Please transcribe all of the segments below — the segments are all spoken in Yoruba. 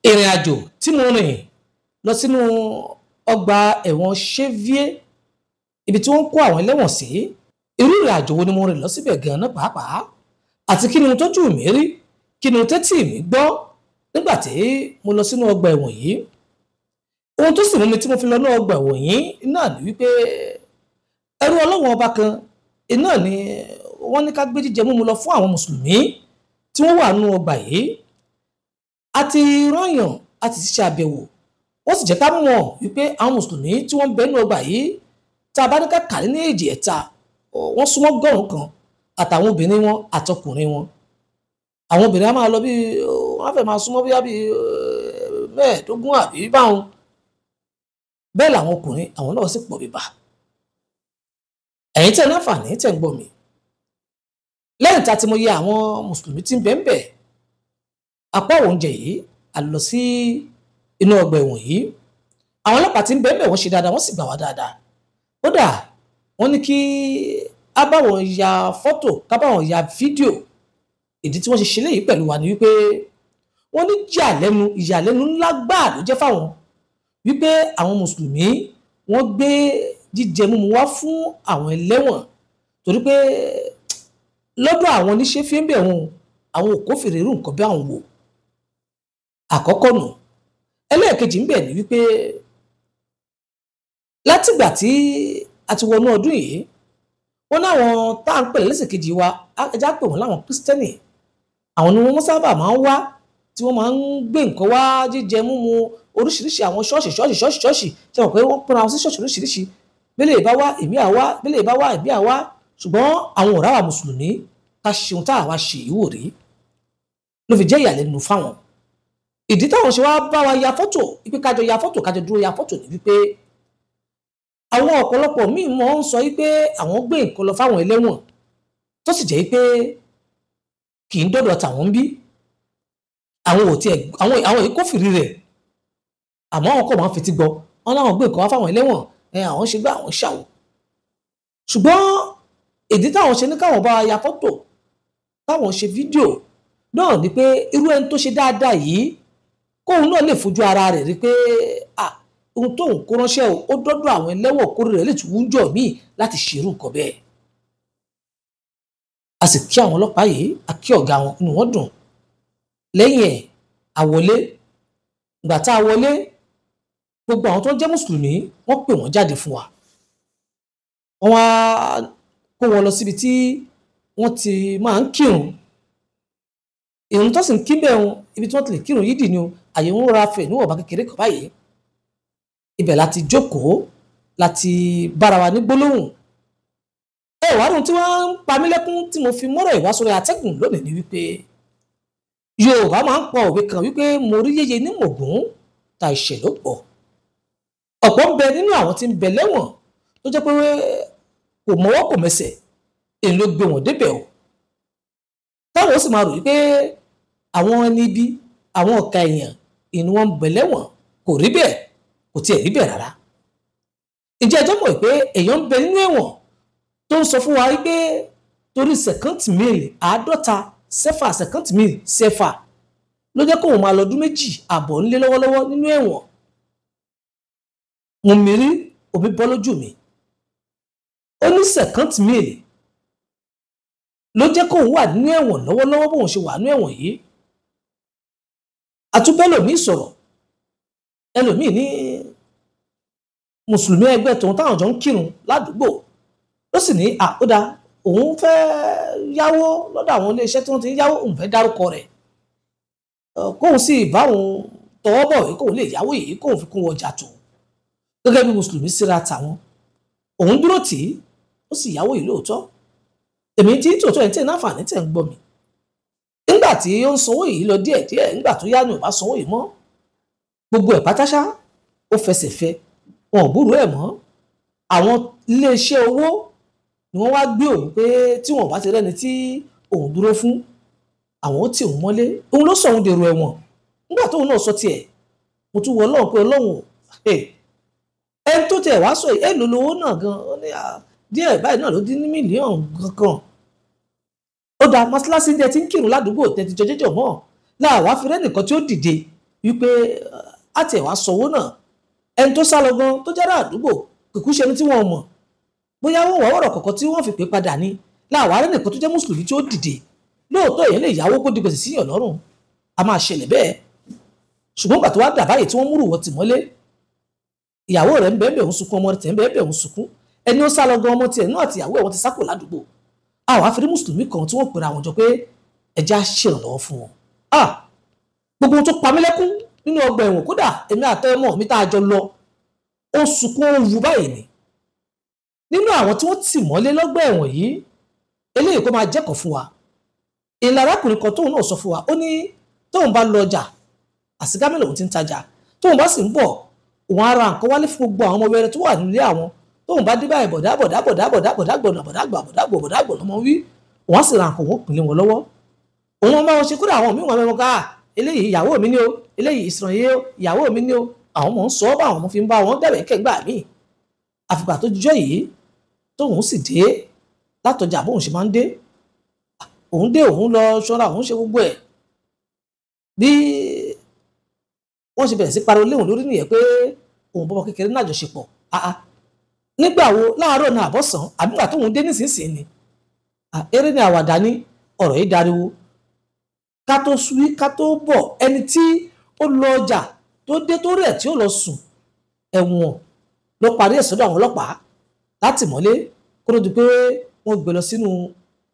ìrìn àjò tí mo rìn lọ sínú ọgbà ẹ̀wọ̀n Chevier ibi tí wọ́n kó àwọn ẹlẹ́wọ̀n sí, irú ìrìn àjò wo ni mo rìn lọ síbẹ̀ gan-an pàápàá, àti kí ni ohun tójú mi rí, kí ni ohun tẹ́tí mi gbọ́ nígbà tí mo lọ sínú ọgbà ẹ̀wọ̀n yìí. Ohun tó sì mú mi tí mo fi lọ ní ọgbà ẹ̀wọ̀n yìí náà ni wípé ẹrú Ọlọ́run ọba kan náà ni wọ́n ní ká gbé jíjẹ múmu lọ fún àwọn mùsùlùmí tí wọ́n wà nínú ọgbà yìí. A ti rányàn, a ti ṣe àbẹ̀wò, wọ́n sì jẹ́ ká mọ̀ wípé àwọn mùsùlùmí tí wọ́n ń bẹ nínú ọgbà yìí, tá a bá ní ká kà ní èjì ẹ̀ta, wọ́n súnmọ́ ọgọ́rùn-ún kan, àtàwọn obìnrin wọn àtọkùnrin wọn. Àwọn obìnrin á máa lọ bí wọ́n á fẹ́ máa súnmọ́ bóyá bí mẹ́ẹ̀ẹ́dógún àbí báwọn. Bẹ́ẹ̀ làwọn ọkùnrin àwọn náà sì pọ̀ bíbá. Ẹ̀yin tẹ́ ní àǹfààní tẹ́ ń gbọ́ mi. Lẹ́yìn tá a ti mọ iye àwọn mùsùlùmí tí ń bẹ ń bẹ, apá oúnjẹ yìí a lọ sí inú ọgbà ẹ̀wọ̀n yìí. Àwọn ọlọ́pàá tí ń bẹ ń bẹ wọ́n ṣe dáadáa, wọ́n sì gbà wá dáadáa. Kódà wọ́n ní kí a bá wọn ya fọ́tò, ká bá wọn ya fídíò. Ìdí tí wọ́n ṣe léyìí pẹ̀lú wa ni wípé wọ́n ní ìyàlẹ́nu ńlá gbáà ló jẹ́ fáwọn wípé àwọn mùsùlùmí wọ́n gbé jíjẹ múmu wá fún àwọn ẹlẹ́wọ̀n, torí pé lọ́dọ̀ àwọn oníṣẹ́ fi ń bẹ̀ wọn àwọn òkófìrí irú nǹkan bí àwọn wò. Àkọ́kọ́ nù. Ẹlẹ́ẹ̀kejì ń bẹ ní wípé látìgbà tí a ti wọnú ọdún yìí, wọ́n láwọn tá à ń pè lẹ́sẹ̀ kejì wa, ẹja pè wọ́n láwọn Kristẹni. Àwọn ni wọ́n sábà máa ń wá, tí wọ́n máa ń gbé nǹkan wá, jíjẹ múmu oríṣiríṣi, àwọn ṣọ́ọ̀ṣì ṣe mọ̀ pé wọ́n pínra wọn sí ṣọ́ọ̀ṣì oríṣiríṣi. Bẹ́lẹ̀ bá wá èmi àwa, bẹ́lẹ̀ bá wá èmi àwa, ṣùgbọ́n àwọn ọ̀rá wa mùsùlùmí ká ṣe ohun tá àwa ṣe yìí wò rí, ló fi jẹ́ ìyàlẹ́nu fáwọn. Ìdí táwọn ṣe wá bá wa ya fọ́tò, wípé kájọ ya fọ́tò, kájọ dúró ya fọ́tò ni wípé àwọn ọ̀pọ̀lọpọ̀ míì mọ́ ń sọ wípé àwọn gbé nǹkan lọ fáwọn ẹlẹ́wọ̀n tó sì jẹ́ wípé kì í dọ́dọ̀ tàwọn bí àwọn ò tiẹ̀ àwọn ìkófìrí rẹ̀, àmọ́ àwọn kò máa ń fetí gbọ́, wọn láwọn gbé nǹkan wá fáwọn ẹlẹ́wọ̀n, àwọn ṣe gbá àwọn ṣàwò. Ṣùgbọ́n ìdí táwọn ṣe ní káwọn bá ya fọ́tò, káwọn ṣe fídíò náà ni pé irú ẹni tó ṣe dáadáa yìí kóun náà lè fojú ara rẹ̀ rí pé ohun tóun kó ránṣẹ́ ó dọ́dọ̀ àwọn ẹlẹ́wọ̀n kórè rẹ̀ lè tún wújọ míì láti ṣerú nǹkan bẹ́ẹ̀. A sì kí àwọn ọlọ́pàá yìí, a kí ọ̀gá wọn, inú wọn dùn. Lẹ́yìn ẹ̀ àwọlé, ìgbà tá a wọlé, gbogbo àwọn tó ń jẹ́ mùsùlùmí wọ́n pè wọ́n jáde fún wa. Wọ́n wá kó wọn lọ síbi tí wọ́n ti máa ń kírun. Ìrun tó sì ń kí bẹ́ẹ̀ wọn, ibi tí wọ́n ti lè kírun yídì ni o, àyè wọn ra fẹ̀ níwọ̀nba kékeré kan báyìí. Ibẹ̀ láti jókòó, láti bára wa ní gbólóhùn. Wá rí ohun tí wọ́n ń pa mí lẹ́kún tí mo fi mọ́rọ̀ ìwá sórí atẹ́gùn lónìí ni wípé Yorùbá máa ń pọ òwe kan wípé mo rí yéye ní mògún ta ìṣẹ̀ ló pọ̀. Ọ̀pọ̀ ń bẹ nínú àwọn tí ń bẹ lẹ́wọ̀n tó jẹ́ pé kò mọwọ́ kò mẹsẹ̀, èyí ló gbé wọn débẹ̀ o. Táwọn ó sì máa rò wípé àwọn ẹni ibi, àwọn ọ̀ka èèyàn ìní wọn ń bẹ lẹ́wọ̀n, kò rí bẹ́ẹ̀, kò tiẹ̀ rí bẹ́ẹ̀ rárá. Ǹjẹ́ ẹ jẹ́ mọ̀ pé èèyàn ń bẹ nínú ẹ̀wọ̀n tó ń sọ fún wa wípé torí sẹ̀kántì míìlì 50 sẹ́fà sẹ̀kántì míìlì sẹ́fà ló jẹ́ kóun máa lọ́dún 2 àbọ̀ ńlé lọ́wọ́lọ́wọ́ nínú ẹ̀wọ̀n. Mo mìírí omi bọ́ lójú mi. Ó ní sẹ̀kántì míìlì ló jẹ́ kóun wà nínú ẹ̀wọ̀n lọ́wọ́lọ́wọ́ bóun ṣe wà nínú ẹ̀wọ̀n yìí. Àtúbẹ́lòmíì sọ̀rọ̀, ẹlòmíì ní mùsùlùmí ẹgbẹ́ tòun táwọn jọ ń kírun ládùúgbò ló sì ní àkódà òun fẹ́ yáwó lọ́dọ̀ àwọn iléeṣẹ́ tí wọ́n ti ń yáwó, òun fẹ́ dárúkọ rẹ̀ kóun sì bá òun tọwọ́ bọ̀ wí kóun lè yáwó yìí kóun fi kún ọjà tó gẹ́gẹ́ bí mùsùlùmí síra tàwọn. Òun dúró tì í, ó sì yáwó yìí lóòótọ́. Èmi tí tòótọ́ ẹ̀ ń tẹ̀ náfààní tẹ̀ ń gbọ́ mi. Nígbà tí ó ń sanwó yìí lọ díẹ̀díẹ̀, nígbà tó yá ni ò bá sanwó yìí mọ́, gbogbo ẹ̀ pátáṣá ó fẹsẹ̀ fẹ, wọn ò gbúròó ẹ̀ mọ́. Àwọn iléeṣẹ́ owó ni wọ́n wá gbé òun pé tí wọn bá ti rẹ́ni tí òun dúró fún, àwọn ó tì òun mọ́lé. Òun ló sọ òun dèrò ẹ̀wọ̀n. Nígbà tóun náà sọ tiẹ̀, mo tún wọ Ọlọ́run pé Ọlọ́run ẹni tó tiẹ̀ wá sọ yìí èlò lówó náà gan, ó ní díẹ̀ báyìí náà ló dín ní mílíọ̀nù kankan. Ó da mọ́ṣáláṣí ní ẹ ti ń kírun ládùúgbò tẹ́tí jọjẹ́jọ mọ́ láàwá fi rẹ́nìkan tí ó dìde wípé àti ẹ̀wà sọ̀wọ́ náà ẹni tó sá lọ gan tó jára àdúgbò kìkú ṣe ní tí wọ́n mọ̀ bóyá wọ́n wà ọ̀rọ̀ kọ̀ọ̀kan tí wọ́n fi pé padà ní láàwárí nìkan tó jẹ́ mùsùlùmí tí ó dìde lóòótọ́ èèyàn lè yáwó kó di gbèsè síyàn lọ́rùn a máa ṣẹlẹ̀ bẹ́ẹ̀ ṣùgbọ́n gbà tó wá dà báyìí tí wọ́n múrù wọ́n tì mọ́lé ìyàwó rẹ̀ ń bẹ́ẹ̀ ń sunkún ọmọ rẹ̀ tẹ̀ ń bẹ́ẹ̀ ń sunkún ẹni ó sá lọ gan ọmọ tiẹ̀ náà àti ìyàwó ẹ̀ wọ́n ti sákò ládùúgbò àwọn àfẹ́rí mùsùlùmí kan tí wọ́n pèrè àwọn jọ pé ẹja ṣèrànlọ́wọ́ fún wọn gbogbo ohun tó pa mí lẹ́kún nínú ọgbà ẹ̀wọ̀n kódà èmi àtọmọ mi tá a jọ lọ ó sunkún ó wu báyìí ni nínú àwọn tí wọ́n tì mọ́lé lọ́gbà ẹ̀wọ̀n yìí eléyìí kó máa jẹ́kọ̀ọ́ fún wa ìlà arákùnrin kan tóun náà sọ fún wa ó ní tóun bá lọ ọjà àsìgámẹ́ lòun ti ń tajà tóun bá sì ń bọ̀ òun ara nǹkan wálé fún gbogbo àwọn ọmọ wẹrẹ tó wà nílé àwọn tóun bá dé báyìí bọ̀dágbọ̀n lọ́mọ wí òun á sì ra nǹkan òun pínlẹ̀ wọn lọ́wọ́ òun máa ń ṣe kúrò àwọn míì wọn mẹ́wọ́n ká eléyìí ìyàwó mi ni o eléyìí ìsìrànyé ìyàwó mi ni o àwọn ọmọ ń sọ ọ́ bá àwọn ọmọ fi ń bá wọn bẹ̀rẹ̀ kẹ́gbà míì àfìgbà tó jíjọ́ yìí tóun sì dé látọjà bóun ṣe máa ń dé òun lọ ṣọ́ra òun ṣe gbogbo ẹ̀ bí wọ́n ṣe bẹ̀rẹ̀ sí pariwo léwọn lórí nìyẹn pé òun bọ́bọ́ kékeré náà jọṣepọ̀ nígbà wo láàárọ̀ náà àbọ̀sán àbígbà tóun dé nísinsìnyí ni eré ni àwàdà ní ọ̀rọ̀ yìí dariwo ká tó suwí ká tó bọ̀ ẹni tí ó lọ ọjà tó dé tó rẹ̀ tí ó lọ sùn ẹ̀wọ̀n ló parí ẹ̀ sọ́dọ̀ àwọn ọlọ́pàá láti mọ́lé kó tó di pé wọ́n gbé lọ sínú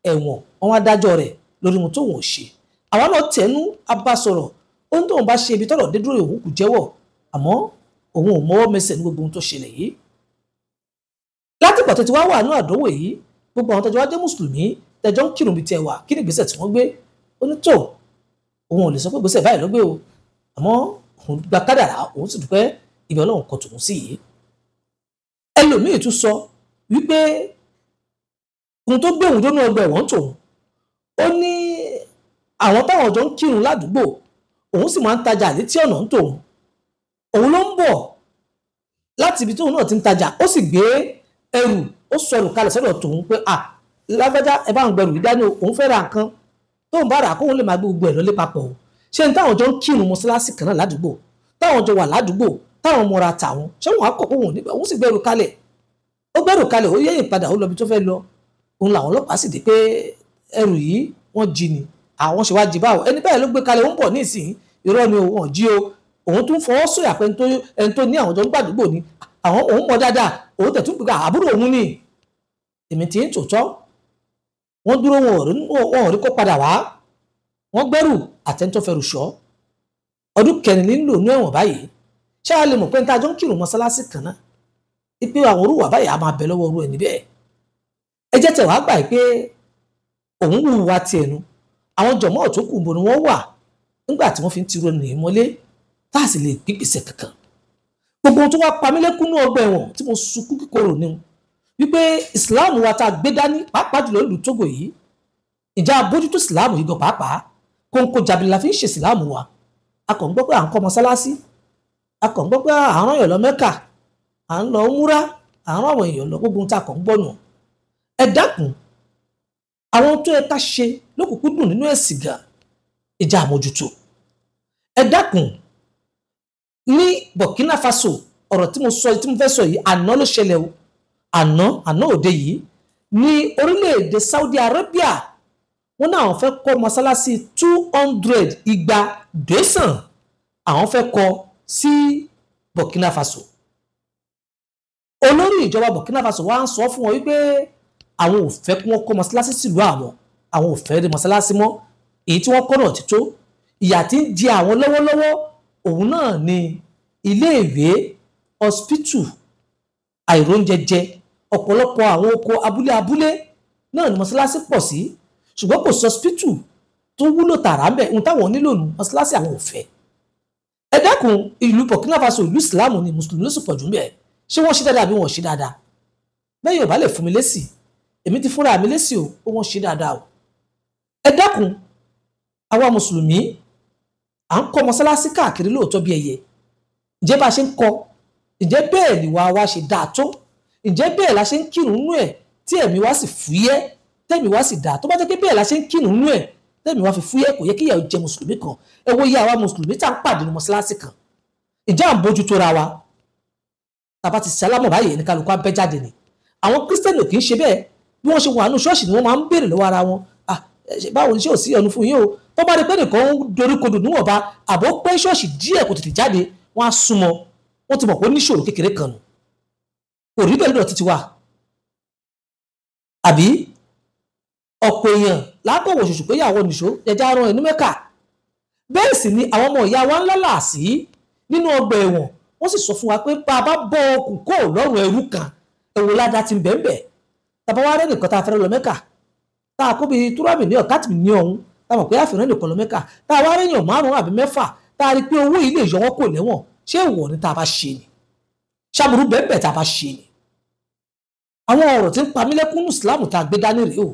ẹ̀wọ̀n wọn wá dájọ́ rẹ̀ lórí ohun tóun ò ṣe àwa náà tẹnu abásọ̀rọ̀ ó ń tóun bá ṣe ibi tọ́rọ̀ dé dúró òun kù jẹ́wọ́ àmọ́ òun ò mọ́wọ́ mẹsẹ̀ ní gbogbo ohun tó ṣẹlẹ̀ yìí láti pàtó tí wá wà ní àdánwò yìí gbogbo àwọn tẹjọ wá jẹ́ mùsùlùmí tẹjọ ń kírun bí tiẹ̀ wà kí ni ìgbésẹ̀ tí wọ́n gbé ó ní tó òun ò lè sọ pé ìgbésẹ̀ báyìí ló gbé o àmọ́ òun gba kádàrá òun sì dúpẹ́ ibi Ọlọ́run kọ tòun sí yìí ẹlòmíì tún sọ wípé ohun tó gbé òun dónú ọgbà ẹ̀wọ̀n tòun ó ní àwọn táwọn jọ ń kírun ládùúgbò òun sì máa ń tajà létí ọ̀nà ń tòun òun ló ń bọ̀ láti ibi tóun náà ti ń tajà ó sì gbé ẹrù ó sọ ẹrù kalẹ̀ sọ́dọ̀ tòun pé lágbájá ẹ bá ń gbẹrù yìí dání òun fẹ́ ra nǹkan tóun bá rà kóun lè máa gbé gbogbo ẹ̀ lọ́lé papọ̀ o ṣé ní táwọn jọ ń kírun mọ́ṣáláṣí kan náà ládùúgbò táwọn jọ wà ládùúgbò táwọn mọra tàwọn ṣé wọn á kọ̀ kóun níbẹ̀ òun sì gbẹrù kalẹ̀ ó yẹ̀yìn padà ó lọ ibi tó fẹ́ lọ òun làwọn ọlọ́pàá sì dé pé ẹrù yìí wọ́n jí ni àwọn ṣe wá jí báwo ẹni bẹ́ẹ̀ ló gbé kalẹ̀ ó ń bọ̀ ní ìsìn irọ́ ni wọ́n jí o òun tún fọwọ́ sọ̀yà pé ẹni tó ní àwọn jọ ń gbàdúgbò ni àwọn òun mọ̀ dáadáa òun tẹ̀ tún gbé àbúrò òun ni èmi tí ń tòótọ́ wọ́n dúró wọn ò rí kó padà wá wọ́n gbẹ́rù àtẹ́ntọ́ fẹ́rù ṣọ́ ọdún kẹrin nílò inú ẹ̀wọ̀n báyìí ṣé a lè mọ̀ pé ní tájọ́ ń kírun mọ́ṣáláṣí kan náà ipe àwọn orúwà báyìí a máa bẹ lọ́wọ́ orú ẹ̀ níbẹ̀ ẹ jẹ́ tẹ̀ wá gbà pé òun hùwà tiẹ̀ nu àwọn jọ̀mọ́ tó kù bò ni wọ́n wà nígbà tí wọ́n fi ń tiro ènìyàn mọ́lé tá a sì lè gbígbèsè kankan gbogbo tó wá pamílẹ́kún ní ọgbà ẹ̀wọ̀n tí mo sunkún kíkorò ni wípé ìsìláàmù wa tá a gbé dání pàápàá jùlọ ìlú Tógò yìí ìjà abójútó ìsìláàmù yìí gan pàápàá kóńkó jàbìlì la fi ń ṣe ìsìláàmù wa a kàn ń gbọ́ pé à ń kọ́ mọ́sálásí a kàn ń gbọ́ pé à ń rán èèyàn lọ Mẹ́kà à ń lọ múra à ń rán àwọn èèyàn lọ gbogbo tá a kàn ń gbọ́ nù ẹ dákun àwọn tó yẹ ká ṣe lókùnkúndùn nínú ẹ̀sìn gan ìjà àmójútó ẹ dákun ní Burkina Faso ọ̀rọ̀ tí mo fẹ́ sọ yìí àná ló ṣẹlẹ̀ o àná òde yìí ní orílẹ̀-èdè Saudi Arabia wọ́n náà fẹ́ kọ́ mọ́sálásí 200 igba dẹ́sàn àwọn fẹ́ kọ́ sí Burkina Faso olórí ìjọba Burkina Faso wá ń sọ fún wọn wípé àwọn ò fẹ́ kí wọ́n kọ́ mọ́sálásí sílùú àwọn ò fẹ́ rí mọ́sálásí mọ́ èyí tí wọ́n kọ́ náà ti tó ìyà tí ń jẹ àwọn lọ́wọ́lọ́wọ́ òun náà ni iléèwé hospital àìróúnjẹjẹ ọ̀pọ̀lọpọ̀ àwọn oko abúlé náà ni mọ́sálásí pọ̀ sí ṣùgbọ́n kò sí hospital tó wúlò tààrà ń bẹ̀ ohun táwọn nílò nù mọ́sálásí àwọn ò fẹ́ ẹ dákun ìlú Burkina Faso ìlú ìsìláàmù ni mùsùlùmí ló sì pọ̀ jù ń bẹ̀ ṣé wọ́n ṣe dáadáa bí wọ́n ṣe dáadáa bẹ́ẹ̀ yóò bá lè fún mi lésì èmi ti fúnra mi lésì o ó wọ́n ṣe dáadáa o ẹ dákun àwa mùsùlùmí à ń kọ́ mọ́sálásí káàkiri lóòótọ́ bí ẹyẹ ǹjẹ́ bá a ṣe ń kọ́ ǹjẹ́ bẹ́ẹ̀ ni wa ṣe dáa tó ǹjẹ́ bẹ́ẹ̀ la ṣe ń kírun nú ẹ̀ tí ẹ̀mí wa sì fúyẹ́ tẹ̀mí wa sì dáa tó bá jẹ́ pé bẹ́ẹ̀ la ṣe ń kírun nú ẹ̀ tẹ́mi wá fi fúyẹ́ kò yẹ kí ìyà jẹ mùsùlùmí kan ẹ wo iye àwa mùsùlùmí tá à ń pàdé ní mọ́ṣáláṣí kan ìjà à ń bójú tó ra wa tàbá ti sálámọ̀ báyìí ní kálukú abẹ́ jáde ni àwọn kírísítẹ́nì kì í ṣe bẹ́ẹ̀ bí wọ́n ṣe wà nínú ṣọ́ọ̀ṣì ni wọ́n máa ń béèrè lọ́wọ́ ara wọn báwo ni ṣé ò sí ọ̀nù fún yín o tó bá rí pé nìkan ń doríkodò níwọ̀nba àbó pé ṣọ́ọ̀ṣì díẹ̀ kò tètè jáde wọ́n á súnmọ́ wọ́n ti mọ̀ pé ó níṣòro kékeré kan nù kò rí bẹ́ẹ̀ lọ́dọ̀ títí wa àbí ọ̀pọ̀ èèyàn lákòwò ṣoṣù pé ìyàwó nìṣó jẹjẹ arán ẹnu mẹ́ka bẹ́ẹ̀ sì ni àwọn ọmọ ìyá wa ńlá làásì nínú ọgbà ẹ̀wọ̀n wọ́n sì sọ fún wa pé bá a bá bọ́ okùn kó lọ́rùn ẹrú kan ẹ̀wọ̀n ládàá ti ń bẹ̀ẹ̀ tàbá wa rẹ́ nìkan tá a fẹ́rẹ́ lọ mẹ́ka tá a kó bi túrámì ní ọ̀kátìmì ní ọ̀hún tá a mọ̀ pé àfihàn nìkan lọ mẹ́ka tá a wá rẹ́yìn 5 àbí 6 tá a rí pé owó yìí lè yọ wọ́n kò lẹ́wọ̀n ṣé ìwọ ni tá a bá ṣe ni ṣàbùrú bẹ́ẹ̀ tá a bá ṣe ni àwọn ọ̀rọ̀ tí ń pa mí lẹ́kún ní ìsìlámù tá a gbé dání rèé o